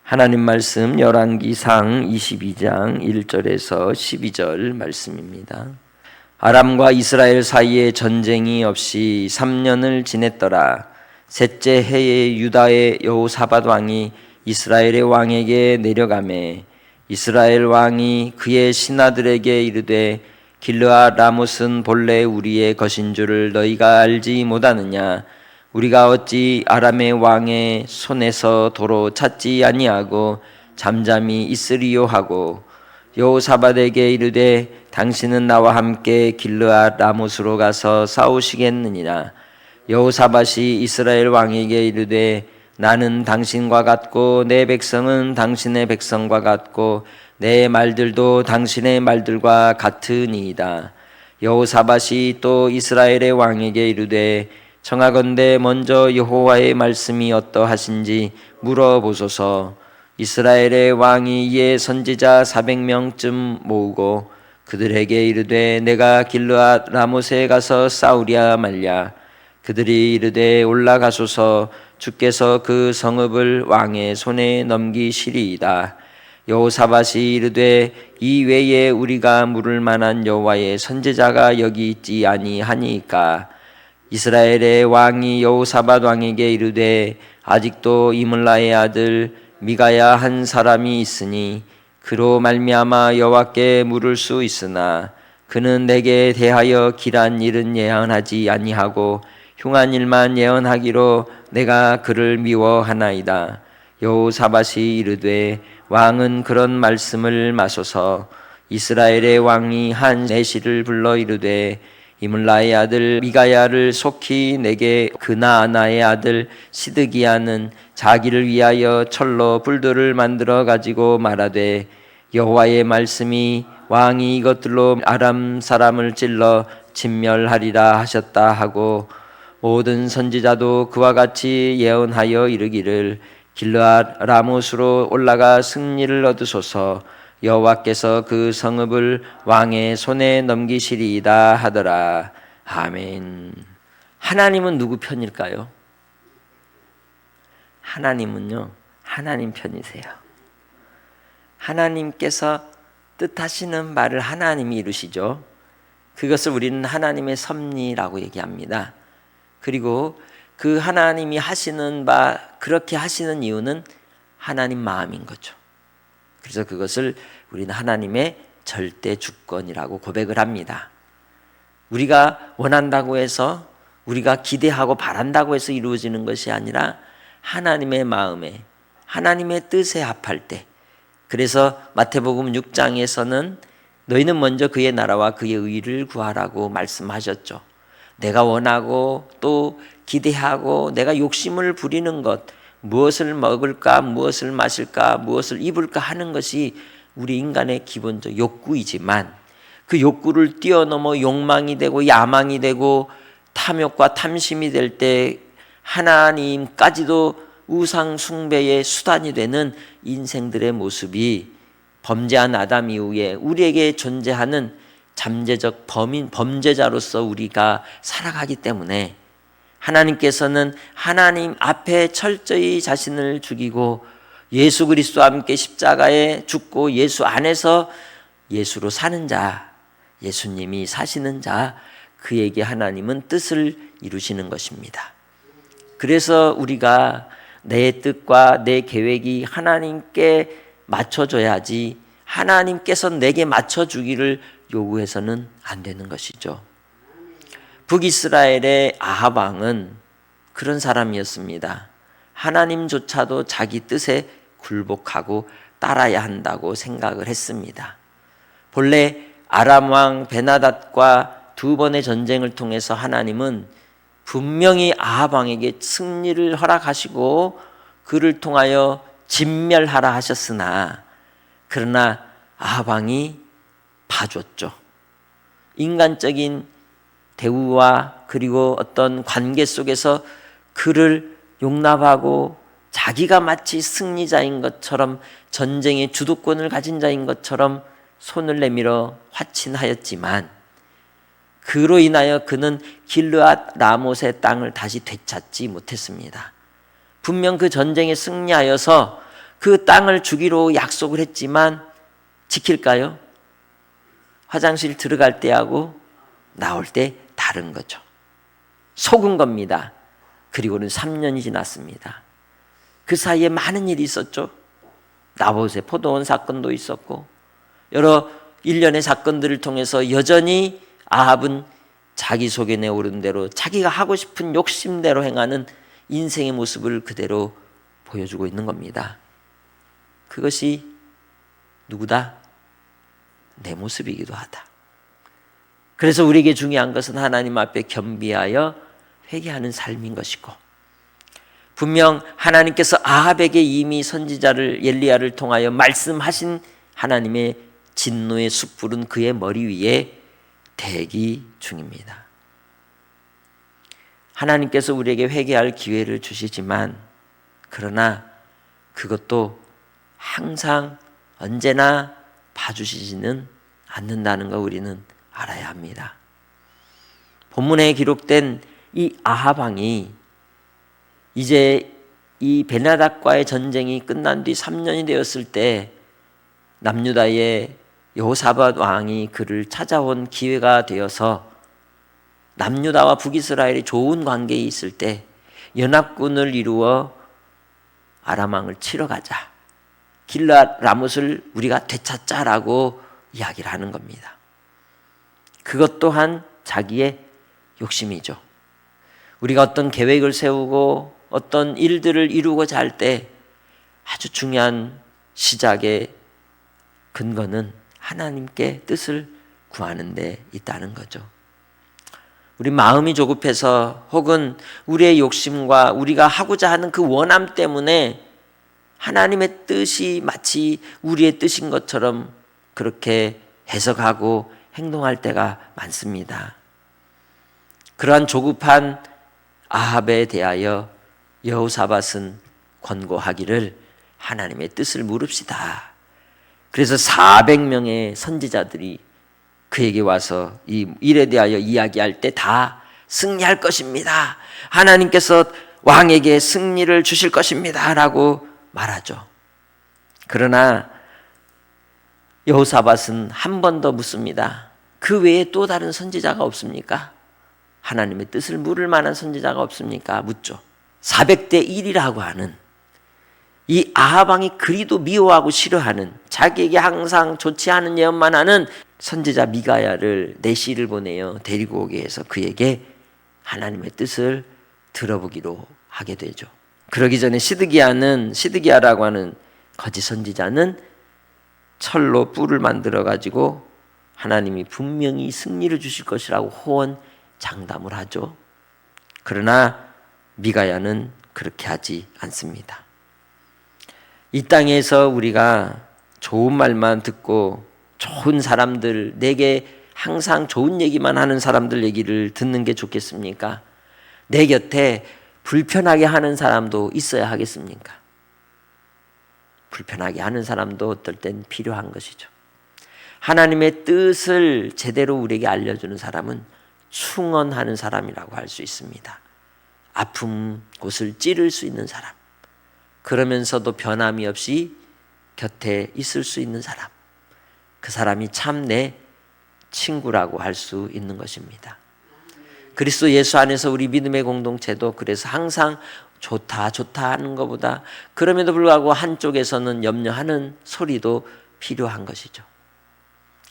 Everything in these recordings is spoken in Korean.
하나님 말씀 열왕기상 22장 1절에서 12절 말씀입니다. 아람과 이스라엘 사이에 전쟁이 없이 3년을 지냈더라. 셋째 해에 유다의 여호사밧 왕이 이스라엘의 왕에게 내려가매 이스라엘 왕이 그의 신하들에게 이르되 길르앗 라못은 본래 우리의 것인 줄을 너희가 알지 못하느냐? 우리가 어찌 아람의 왕의 손에서 도로 찾지 아니하고 잠잠히 있으리요 하고 여호사밧에게 이르되 당신은 나와 함께 길르앗 라못으로 가서 싸우시겠느니라. 여호사밧이 이스라엘 왕에게 이르되 나는 당신과 같고 내 백성은 당신의 백성과 같고 내 말들도 당신의 말들과 같으니이다. 여호사밧이 또 이스라엘의 왕에게 이르되 청하건대 먼저 여호와의 말씀이 어떠하신지 물어보소서. 이스라엘의 왕이 이에 선지자 400명쯤 모으고 그들에게 이르되 내가 길르앗 라못에 가서 싸우랴 말랴. 그들이 이르되 올라가소서. 주께서 그 성읍을 왕의 손에 넘기시리이다. 여호사밧이 이르되 이 외에 우리가 물을 만한 여호와의 선지자가 여기 있지 아니하니까. 이스라엘의 왕이 여호사밧 왕에게 이르되 아직도 이물라의 아들 미가야 한 사람이 있으니 그로 말미암아 여호와께 물을 수 있으나 그는 내게 대하여 길한 일은 예언하지 아니하고 흉한 일만 예언하기로 내가 그를 미워하나이다. 여호사밧이 이르되 왕은 그런 말씀을 마소서. 이스라엘의 왕이 한 내시를 불러 이르되 이물라의 아들 미가야를 속히 내게 그나아나의 아들 시드기야는 자기를 위하여 철로 불돌을 만들어 가지고 말하되 여호와의 말씀이 왕이 이것들로 아람 사람을 찔러 진멸하리라 하셨다 하고 모든 선지자도 그와 같이 예언하여 이르기를 길르앗 라못으로 올라가 승리를 얻으소서. 여호와께서 그 성읍을 왕의 손에 넘기시리이다 하더라. 아멘. 하나님은 누구 편일까요? 하나님은요, 하나님 편이세요. 하나님께서 뜻하시는 말을 하나님이 이루시죠. 그것을 우리는 하나님의 섭리라고 얘기합니다. 그리고 그 하나님이 하시는 바, 그렇게 하시는 이유는 하나님 마음인 거죠. 그래서 그것을 우리는 하나님의 절대 주권이라고 고백을 합니다. 우리가 원한다고 해서, 우리가 기대하고 바란다고 해서 이루어지는 것이 아니라 하나님의 마음에, 하나님의 뜻에 합할 때. 그래서 마태복음 6장에서는 너희는 먼저 그의 나라와 그의 의를 구하라고 말씀하셨죠. 내가 원하고 또 기대하고 내가 욕심을 부리는 것, 무엇을 먹을까, 무엇을 마실까, 무엇을 입을까 하는 것이 우리 인간의 기본적 욕구이지만 그 욕구를 뛰어넘어 욕망이 되고 야망이 되고 탐욕과 탐심이 될 때 하나님까지도 우상 숭배의 수단이 되는 인생들의 모습이 범죄한 아담 이후에 우리에게 존재하는 잠재적 범죄자로서 우리가 살아가기 때문에 하나님께서는 하나님 앞에 철저히 자신을 죽이고 예수 그리스도와 함께 십자가에 죽고 예수 안에서 예수로 사는 자, 예수님이 사시는 자, 그에게 하나님은 뜻을 이루시는 것입니다. 그래서 우리가 내 뜻과 내 계획이 하나님께 맞춰줘야지 하나님께서 내게 맞춰주기를 요구해서는 안 되는 것이죠. 북이스라엘의 아합 왕은 그런 사람이었습니다. 하나님조차도 자기 뜻에 굴복하고 따라야 한다고 생각을 했습니다. 본래 아람 왕 베나닷과 두 번의 전쟁을 통해서 하나님은 분명히 아합 왕에게 승리를 허락하시고 그를 통하여 진멸하라 하셨으나 그러나 아합 왕이 봐줬죠. 인간적인 대우와 그리고 어떤 관계 속에서 그를 용납하고 자기가 마치 승리자인 것처럼 전쟁의 주도권을 가진 자인 것처럼 손을 내밀어 화친하였지만 그로 인하여 그는 길르앗 라못의 땅을 다시 되찾지 못했습니다. 분명 그 전쟁에 승리하여서 그 땅을 주기로 약속을 했지만 지킬까요? 화장실 들어갈 때하고 나올 때 다른 거죠. 속은 겁니다. 그리고는 3년이 지났습니다. 그 사이에 많은 일이 있었죠. 나봇의 포도원 사건도 있었고 여러 일련의 사건들을 통해서 여전히 아합은 자기 속에 내오른 대로 자기가 하고 싶은 욕심대로 행하는 인생의 모습을 그대로 보여주고 있는 겁니다. 그것이 누구다? 내 모습이기도 하다. 그래서 우리에게 중요한 것은 하나님 앞에 겸비하여 회개하는 삶인 것이고, 분명 하나님께서 아합에게 이미 선지자를 엘리야를 통하여 말씀하신 하나님의 진노의 숯불은 그의 머리 위에 대기 중입니다. 하나님께서 우리에게 회개할 기회를 주시지만, 그러나 그것도 항상 언제나 봐주시지는 않는다는 거 우리는 알아야 합니다. 본문에 기록된 이 아합 왕이 이제 이 베나닥과의 전쟁이 끝난 뒤 3년이 되었을 때 남유다의 여호사밧 왕이 그를 찾아온 기회가 되어서 남유다와 북이스라엘이 좋은 관계에 있을 때 연합군을 이루어 아람 왕을 치러 가자, 길앗 라못을 우리가 되찾자라고 이야기를 하는 겁니다. 그것 또한 자기의 욕심이죠. 우리가 어떤 계획을 세우고 어떤 일들을 이루고자 할 때 아주 중요한 시작의 근거는 하나님께 뜻을 구하는 데 있다는 거죠. 우리 마음이 조급해서 혹은 우리의 욕심과 우리가 하고자 하는 그 원함 때문에 하나님의 뜻이 마치 우리의 뜻인 것처럼 그렇게 해석하고 행동할 때가 많습니다. 그러한 조급한 아합에 대하여 여호사밧은 권고하기를 하나님의 뜻을 물읍시다. 그래서 400명의 선지자들이 그에게 와서 이 일에 대하여 이야기할 때 다 승리할 것입니다, 하나님께서 왕에게 승리를 주실 것입니다 라고 말하죠. 그러나 여호사밧은 한 번 더 묻습니다. 그 외에 또 다른 선지자가 없습니까? 하나님의 뜻을 물을 만한 선지자가 없습니까? 묻죠. 400대 1이라고 하는 이 아합 왕이 그리도 미워하고 싫어하는, 자기에게 항상 좋지 않은 예언만 하는 선지자 미가야를 내시를 보내어 데리고 오게 해서 그에게 하나님의 뜻을 들어보기로 하게 되죠. 그러기 전에 시드기야라고 하는 거짓 선지자는 철로 뿔을 만들어 가지고 하나님이 분명히 승리를 주실 것이라고 호언 장담을 하죠. 그러나 미가야는 그렇게 하지 않습니다. 이 땅에서 우리가 좋은 말만 듣고 좋은 사람들, 내게 항상 좋은 얘기만 하는 사람들 얘기를 듣는 게 좋겠습니까? 내 곁에 불편하게 하는 사람도 있어야 하겠습니까? 불편하게 하는 사람도 어떨 땐 필요한 것이죠. 하나님의 뜻을 제대로 우리에게 알려주는 사람은 충언하는 사람이라고 할 수 있습니다. 아픈 곳을 찌를 수 있는 사람, 그러면서도 변함이 없이 곁에 있을 수 있는 사람, 그 사람이 참 내 친구라고 할 수 있는 것입니다. 그리스도 예수 안에서 우리 믿음의 공동체도 그래서 항상 좋다 하는 것보다 그럼에도 불구하고 한쪽에서는 염려하는 소리도 필요한 것이죠.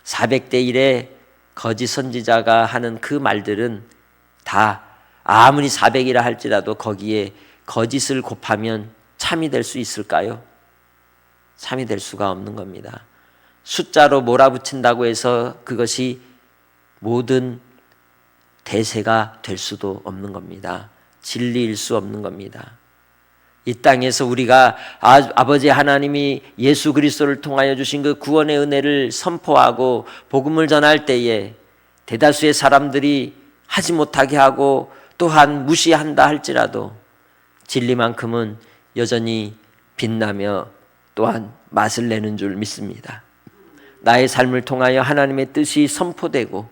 400대 1의 거짓 선지자가 하는 그 말들은 다 아무리 400이라 할지라도 거기에 거짓을 곱하면 참이 될 수 있을까요? 참이 될 수가 없는 겁니다. 숫자로 몰아붙인다고 해서 그것이 모든 대세가 될 수도 없는 겁니다. 진리일 수 없는 겁니다. 이 땅에서 우리가 아버지 하나님이 예수 그리스도를 통하여 주신 그 구원의 은혜를 선포하고 복음을 전할 때에 대다수의 사람들이 하지 못하게 하고 또한 무시한다 할지라도 진리만큼은 여전히 빛나며 또한 맛을 내는 줄 믿습니다. 나의 삶을 통하여 하나님의 뜻이 선포되고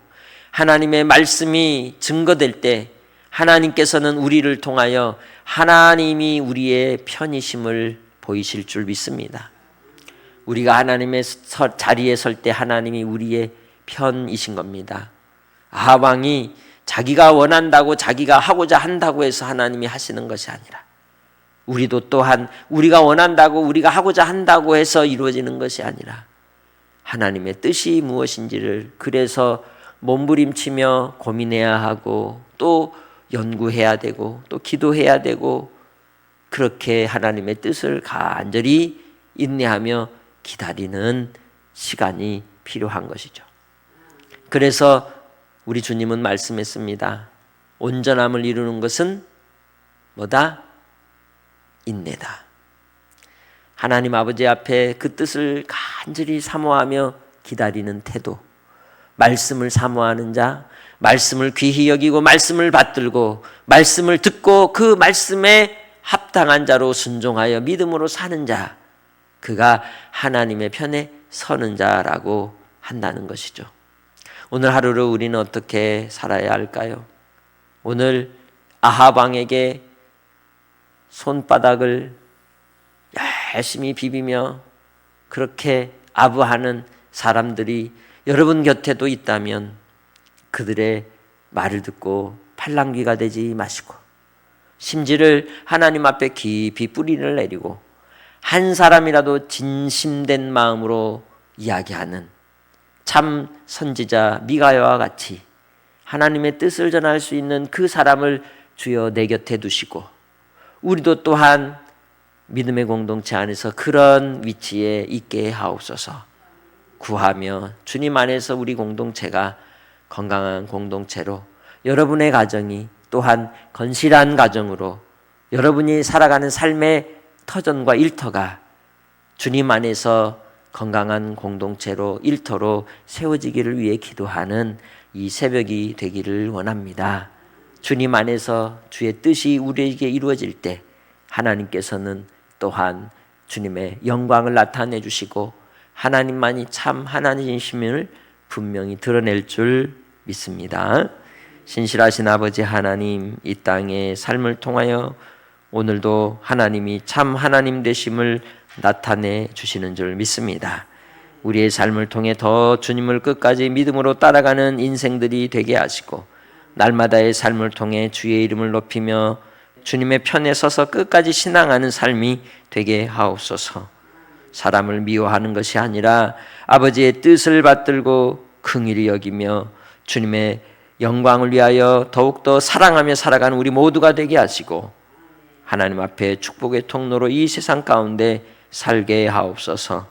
하나님의 말씀이 증거될 때 하나님께서는 우리를 통하여 하나님이 우리의 편이심을 보이실 줄 믿습니다. 우리가 하나님의 자리에 설 때 하나님이 우리의 편이신 겁니다. 아합 왕이 자기가 원한다고 자기가 하고자 한다고 해서 하나님이 하시는 것이 아니라 우리도 또한 우리가 원한다고 우리가 하고자 한다고 해서 이루어지는 것이 아니라 하나님의 뜻이 무엇인지를 그래서 몸부림치며 고민해야 하고 또 연구해야 되고 또 기도해야 되고 그렇게 하나님의 뜻을 간절히 인내하며 기다리는 시간이 필요한 것이죠. 그래서 우리 주님은 말씀했습니다. 온전함을 이루는 것은 뭐다? 인내다. 하나님 아버지 앞에 그 뜻을 간절히 사모하며 기다리는 태도, 말씀을 사모하는 자, 말씀을 귀히 여기고 말씀을 받들고 말씀을 듣고 그 말씀에 합당한 자로 순종하여 믿음으로 사는 자, 그가 하나님의 편에 서는 자라고 한다는 것이죠. 오늘 하루를 우리는 어떻게 살아야 할까요? 오늘 아합 왕에게 손바닥을 열심히 비비며 그렇게 아부하는 사람들이 여러분 곁에도 있다면 그들의 말을 듣고 팔랑귀가 되지 마시고 심지를 하나님 앞에 깊이 뿌리를 내리고 한 사람이라도 진심된 마음으로 이야기하는 참 선지자 미가야와 같이 하나님의 뜻을 전할 수 있는 그 사람을 주여 내 곁에 두시고 우리도 또한 믿음의 공동체 안에서 그런 위치에 있게 하옵소서. 구하며 주님 안에서 우리 공동체가 건강한 공동체로 여러분의 가정이 또한 건실한 가정으로 여러분이 살아가는 삶의 터전과 일터가 주님 안에서 건강한 공동체로 일터로 세워지기를 위해 기도하는 이 새벽이 되기를 원합니다. 주님 안에서 주의 뜻이 우리에게 이루어질 때 하나님께서는 또한 주님의 영광을 나타내 주시고 하나님만이 참 하나님이심을 분명히 드러낼 줄 믿습니다. 신실하신 아버지 하나님, 이 땅의 삶을 통하여 오늘도 하나님이 참 하나님 되심을 나타내 주시는 줄 믿습니다. 우리의 삶을 통해 더 주님을 끝까지 믿음으로 따라가는 인생들이 되게 하시고 날마다의 삶을 통해 주의 이름을 높이며 주님의 편에 서서 끝까지 신앙하는 삶이 되게 하옵소서. 사람을 미워하는 것이 아니라 아버지의 뜻을 받들고 긍휼히 여기며 주님의 영광을 위하여 더욱더 사랑하며 살아가는 우리 모두가 되게 하시고 하나님 앞에 축복의 통로로 이 세상 가운데 살게 하옵소서.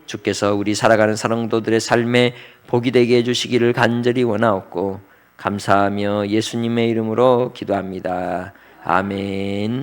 주께서 우리 살아가는 사랑도들의 삶에 복이 되게 해주시기를 간절히 원하옵고 감사하며 예수님의 이름으로 기도합니다. 아멘.